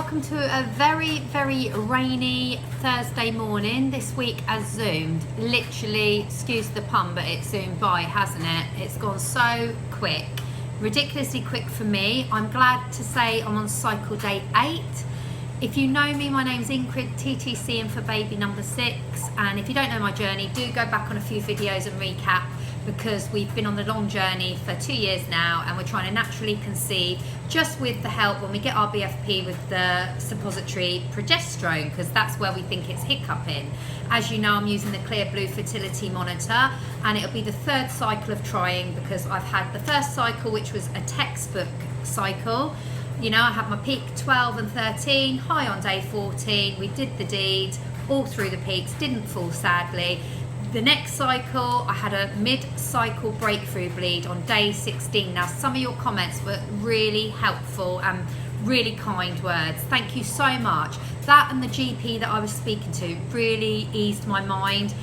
welcome to a very, very rainy Thursday morning. This week has zoomed. Literally, excuse the pun, but it's zoomed by, hasn't it? It's gone so quick. Ridiculously quick for me. I'm glad to say I'm on cycle day 8. If you know me, my name's Ingrid, TTC and for baby number 6. And if you don't know my journey, do go back on a few videos and recap, because we've been on the long journey for 2 years now and we're trying to naturally conceive just with the help when we get our BFP with the suppository progesterone, because that's where we think it's hiccuping. As you know, I'm using the CLEARBLUE fertility monitor and it'll be the 3rd cycle of trying, because I've had the first cycle, which was a textbook cycle. You know, I had my peak 12 and 13, high on day 14. We did the deed all through the peaks, didn't fall sadly. The next cycle, I had a mid-cycle breakthrough bleed on day 16. Now, some of your comments were really helpful and really kind words. Thank you so much. That and the GP that I was speaking to really eased my mind.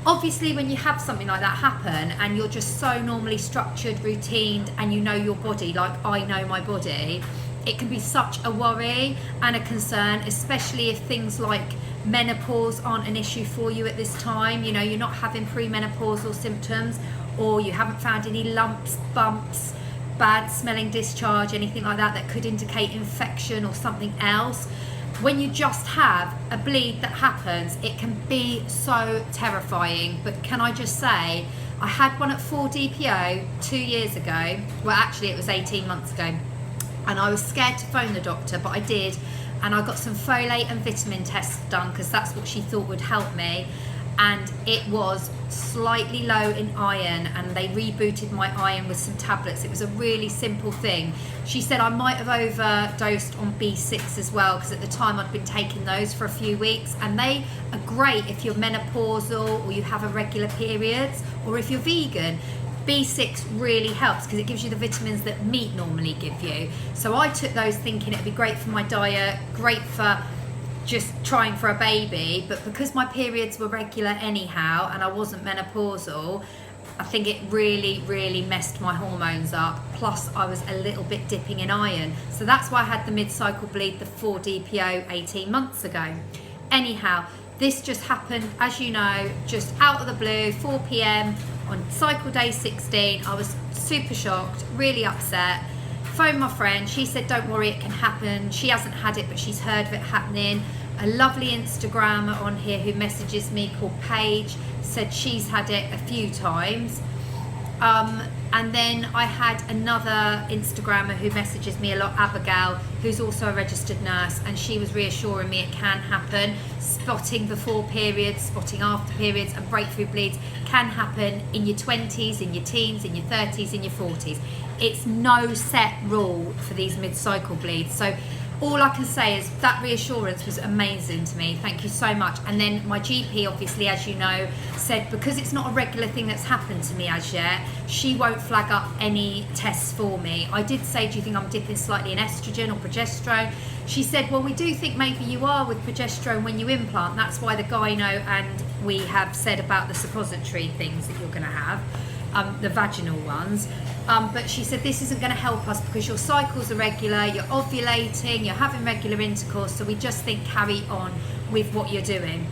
Obviously, when you have something like that happen and you're just so normally structured, routined, and you know your body like I know my body, it can be such a worry and a concern, especially if things like menopause aren't an issue for you at this time. You know, you're not having premenopausal symptoms, or you haven't found any lumps, bumps, bad smelling discharge, anything like that that could indicate infection or something else. When you just have a bleed that happens, it can be so terrifying. But can I just say, I had one at 4 DPO 2 years ago. Well, actually it was 18 months ago. And I was scared to phone the doctor, but I did. And I got some folate and vitamin tests done because that's what she thought would help me. And it was slightly low in iron, and they rebooted my iron with some tablets. It was a really simple thing. She said I might have overdosed on B6 as well, because at the time I'd been taking those for a few weeks, and they are great if you're menopausal or you have irregular periods, or if you're vegan. B6 really helps because it gives you the vitamins that meat normally give you. So I took those thinking it'd be great for my diet, great for just trying for a baby, but because my periods were regular anyhow and I wasn't menopausal, I think it really messed my hormones up. Plus I was a little bit dipping in iron. So that's why I had the mid-cycle bleed, the 4 DPO 18 months ago. Anyhow, this just happened, as you know, just out of the blue, 4 PM on cycle day 16. I was super shocked, really upset. Phoned my friend, she said don't worry, it can happen. She hasn't had it, but she's heard of it happening. A lovely Instagrammer on here who messages me called Paige said she's had it a few times. And then I had another Instagrammer who messages me a lot, Abigail, who's also a registered nurse, and she was reassuring me it can happen. Spotting before periods, spotting after periods, and breakthrough bleeds can happen in your 20s, in your teens, in your 30s, in your 40s. It's no set rule for these mid-cycle bleeds. So all I can say is that reassurance was amazing to me. Thank you so much. And then my GP, obviously, as you know, said because it's not a regular thing that's happened to me as yet, she won't flag up any tests for me. I did say, do you think I'm dipping slightly in estrogen or progesterone? She said, well, we do think maybe you are with progesterone when you implant. That's why the gyno and we have said about the suppository things that you're going to have, the vaginal ones. But she said this isn't going to help us because your cycles are regular, you're ovulating, you're having regular intercourse, so we just think carry on with what you're doing.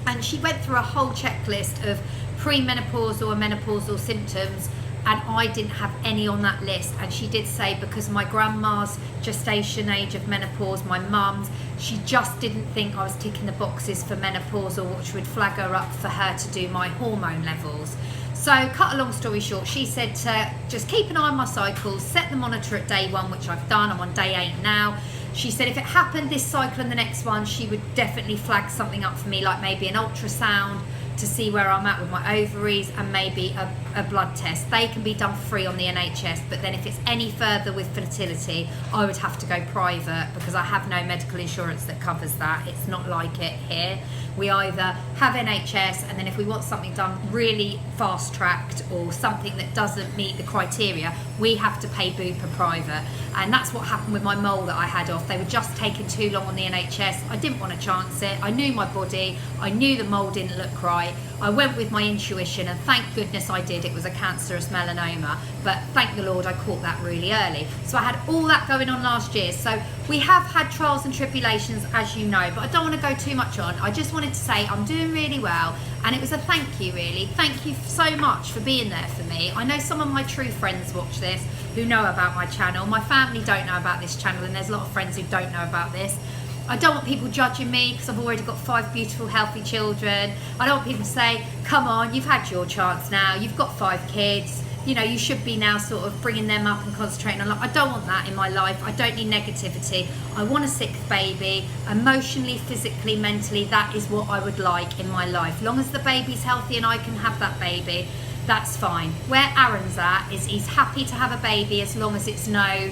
And she went through a whole checklist of premenopausal and menopausal symptoms, and I didn't have any on that list. And she did say because of my grandma's gestation age of menopause, my mum's, she just didn't think I was ticking the boxes for menopausal, which would flag her up for her to do my hormone levels. So cut a long story short, she said to just keep an eye on my cycles, set the monitor at day 1, which I've done. I'm on day 8 now. She said if it happened this cycle and the next one, she would definitely flag something up for me, like maybe an ultrasound to see where I'm at with my ovaries, and maybe a blood test. They can be done free on the NHS, but then if it's any further with fertility, I would have to go private because I have no medical insurance that covers that. It's not like it here. We either have NHS, and then if we want something done really fast tracked or something that doesn't meet the criteria, we have to pay Bupa private. And that's what happened with my mole that I had off. They were just taking too long on the NHS. I didn't want to chance it. I knew my body, I knew the mole didn't look right. right. I went with my intuition, and thank goodness I did. It was a cancerous melanoma, but thank the Lord I caught that really early. So I had all that going on last year. So we have had trials and tribulations, as you know, but I don't want to go too much on. I just wanted to say I'm doing really well, and it was a thank you, really. Thank you so much for being there for me. I know some of my true friends watch this who know about my channel. My family don't know about this channel, and there's a lot of friends who don't know about this. I don't want people judging me because I've already got 5 beautiful, healthy children. I don't want people to say, come on, you've had your chance now. You've got 5 kids. You know, you should be now sort of bringing them up and concentrating on life. I don't want that in my life. I don't need negativity. I want a 6th baby. Emotionally, physically, mentally, that is what I would like in my life. As long as the baby's healthy and I can have that baby, that's fine. Where Aaron's at is he's happy to have a baby as long as it's no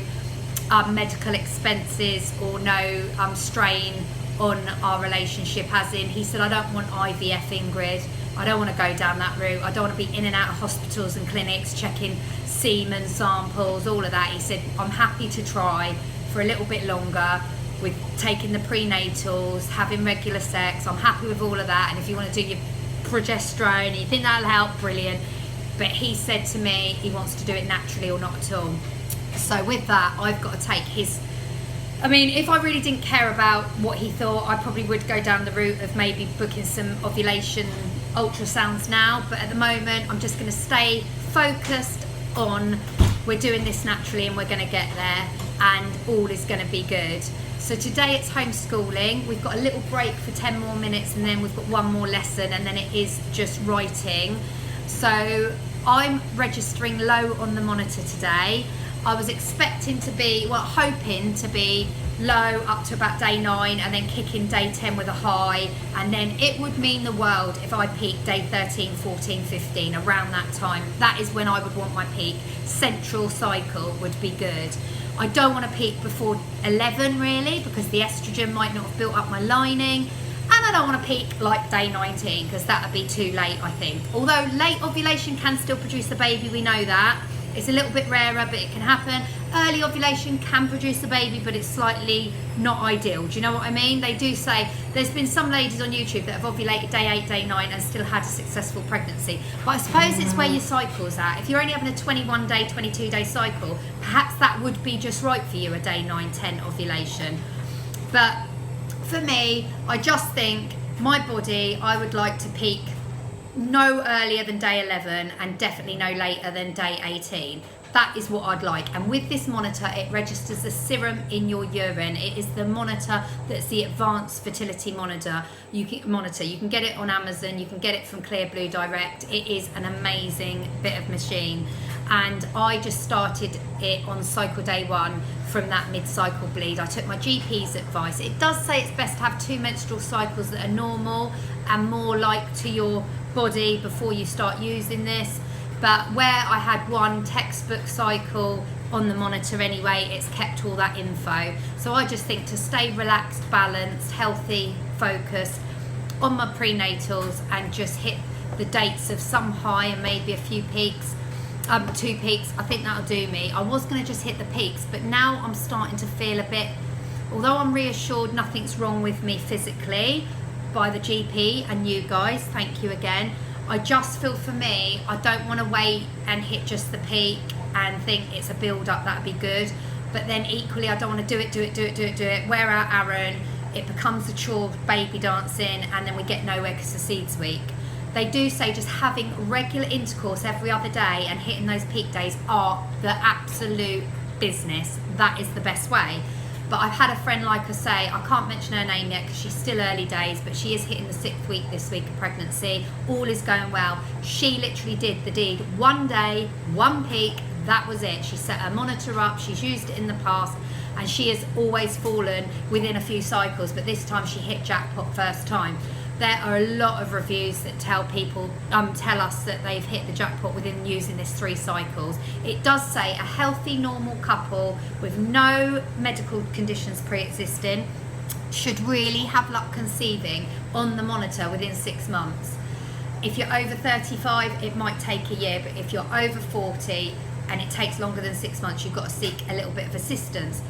medical expenses or no strain on our relationship, as in he said, I don't want IVF, Ingrid. I don't want to go down that route. I don't want to be in and out of hospitals and clinics checking semen samples, all of that. He said, I'm happy to try for a little bit longer with taking the prenatals, having regular sex. I'm happy with all of that, and if you want to do your progesterone and you think that'll help, brilliant. But he said to me he wants to do it naturally or not at all. So with that, I've got to take his, I mean, if I really didn't care about what he thought, I probably would go down the route of maybe booking some ovulation ultrasounds now. But at the moment, I'm just going to stay focused on we're doing this naturally and we're going to get there, and all is going to be good. So today it's homeschooling. We've got a little break for 10 more minutes, and then we've got one more lesson, and then it is just writing. So I'm registering low on the monitor today. I was expecting to be, well, hoping to be low up to about day 9 and then kick in day 10 with a high, and then it would mean the world if I peaked day 13, 14, 15, around that time. That is when I would want my peak. Central cycle would be good. I don't want to peak before 11 really, because the estrogen might not have built up my lining, and I don't want to peak like day 19 because that would be too late, I think. Although late ovulation can still produce a baby, we know that. It's a little bit rarer, but it can happen. Early ovulation can produce a baby, but it's slightly not ideal. Do you know what I mean? They do say, there's been some ladies on YouTube that have ovulated day 8, day 9 and still had a successful pregnancy. But I suppose it's where your cycle's at. If you're only having a 21 day, 22 day cycle, perhaps that would be just right for you, a day 9, 10 ovulation. But for me, I just think my body, I would like to peak no earlier than day 11 and definitely no later than day 18. That is what I'd like. And with this monitor, it registers the serum in your urine. It is the monitor that's the advanced fertility monitor. You can get it on Amazon. You can get it from CLEARBLUE direct. It is an amazing bit of machine. And I just started it on cycle day 1 from that mid-cycle bleed. I took my GP's advice. It does say it's best to have 2 menstrual cycles that are normal and more like to your body before you start using this. But where I had 1 textbook cycle on the monitor anyway, it's kept all that info. So I just think to stay relaxed, balanced, healthy, focused on my prenatals and just hit the dates of some high and maybe a few peaks, 2 peaks, I think that'll do me. I was going to just hit the peaks, but now I'm starting to feel a bit, although I'm reassured nothing's wrong with me physically by the GP and you guys, thank you again, I just feel for me, I don't want to wait and hit just the peak and think it's a build up, that'd be good. But then equally, I don't want to do it, wear out Aaron, it becomes a chore, baby dancing, and then we get nowhere because the seeds weak. They do say just having regular intercourse every other day and hitting those peak days are the absolute business. That is the best way. But I've had a friend, like I say, I can't mention her name yet because she's still early days, but she is hitting the 6th week this week of pregnancy. All is going well. She literally did the deed 1 day, 1 peak, that was it. She set her monitor up, she's used it in the past, and she has always fallen within a few cycles, but this time she hit jackpot first time. There are a lot of reviews that tell people, tell us that they've hit the jackpot within using this 3 cycles. It does say a healthy, normal couple with no medical conditions pre-existing should really have luck conceiving on the monitor within 6 months. If you're over 35, it might take a year, but if you're over 40 and it takes longer than 6 months, you've got to seek a little bit of assistance.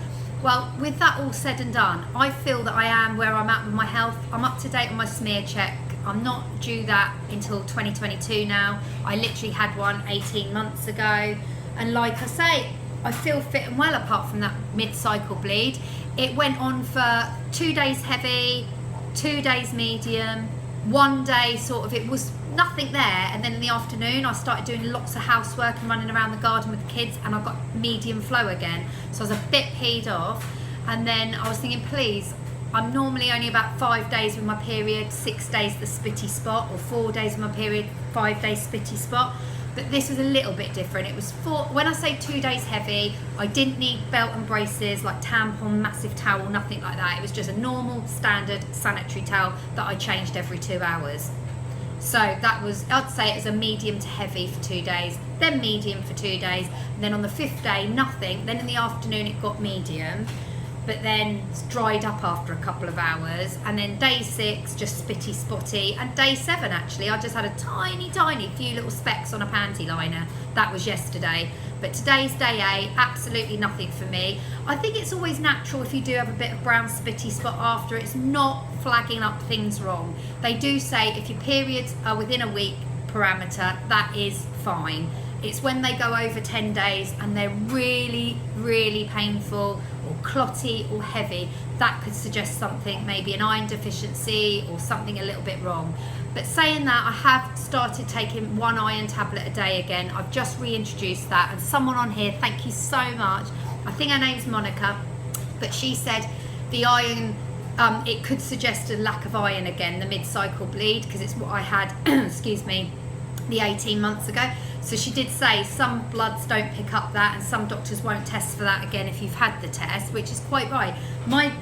Well, with that all said and done, I feel that I am where I'm at with my health. I'm up to date on my smear check I'm not due that until 2022 now. I literally had one 18 months ago, and like I say, I feel fit and well apart from that mid-cycle bleed. It went on for 2 days heavy, 2 days medium, 1 day sort of, it was nothing there, and then in the afternoon I started doing lots of housework and running around the garden with the kids, and I got medium flow again, so I was a bit peed off. And then I was thinking, please, I'm normally only about 5 days with my period, 6 days the spitty spot, or 4 days with my period, 5 days spitty spot. But this was a little bit different. It was when I say 2 days heavy, I didn't need belt and braces, like tampon, massive towel, nothing like that. It was just a normal standard sanitary towel that I changed every 2 hours. So that was, I'd say it was a medium to heavy for 2 days, then medium for 2 days, and then on the 5th day, nothing. Then in the afternoon it got medium, but then dried up after a couple of hours. And then day 6, just spitty spotty. And day 7, actually, I just had a tiny few little specks on a panty liner. That was yesterday. But today's day 8, absolutely nothing for me. I think it's always natural if you do have a bit of brown spitty spot after. It's not flagging up things wrong. They do say if your periods are within a week parameter, that is fine. It's when they go over 10 days and they're really painful or clotty or heavy, that could suggest something, maybe an iron deficiency or something a little bit wrong. But saying that, I have started taking 1 iron tablet a day again. I've just reintroduced that, and someone on here, thank you so much, I think her name's Monica, but she said the iron, it could suggest a lack of iron again, the mid-cycle bleed, because it's what I had, excuse me, the 18 months ago. So she did say some bloods don't pick up that, and some doctors won't test for that again if you've had the test, which is quite right. My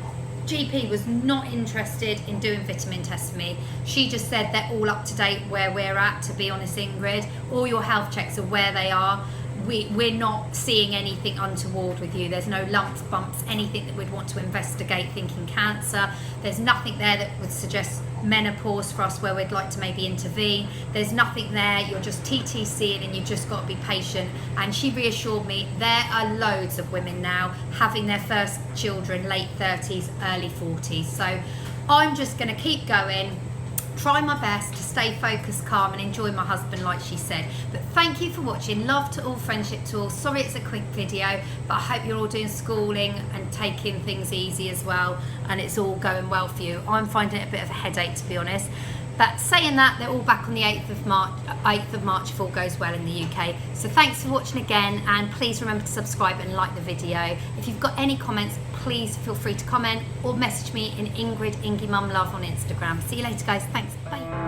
GP was not interested in doing vitamin tests for me. She just said they're all up to date where we're at, to be honest, Ingrid. All your health checks are where they are. We're not seeing anything untoward with you. There's no lumps, bumps, anything that we'd want to investigate thinking cancer. There's nothing there that would suggest menopause for us where we'd like to maybe intervene. There's nothing there. You're just TTCing, and you've just got to be patient. And she reassured me there are loads of women now having their first children late 30s, early 40s. So I'm just going to keep going, try my best to stay focused, calm, and enjoy my husband like she said. But thank you for watching. Love to all, friendship to all. Sorry it's a quick video, but I hope you're all doing schooling and taking things easy as well, and it's all going well for you. I'm finding it a bit of a headache, to be honest. But saying that, they're all back on the 8th of March if all goes well in the UK. So thanks for watching again, and please remember to subscribe and like the video. If you've got any comments, please feel free to comment or message me in Ingrid Ingy Mum Love on Instagram. See you later, guys. Thanks. Bye.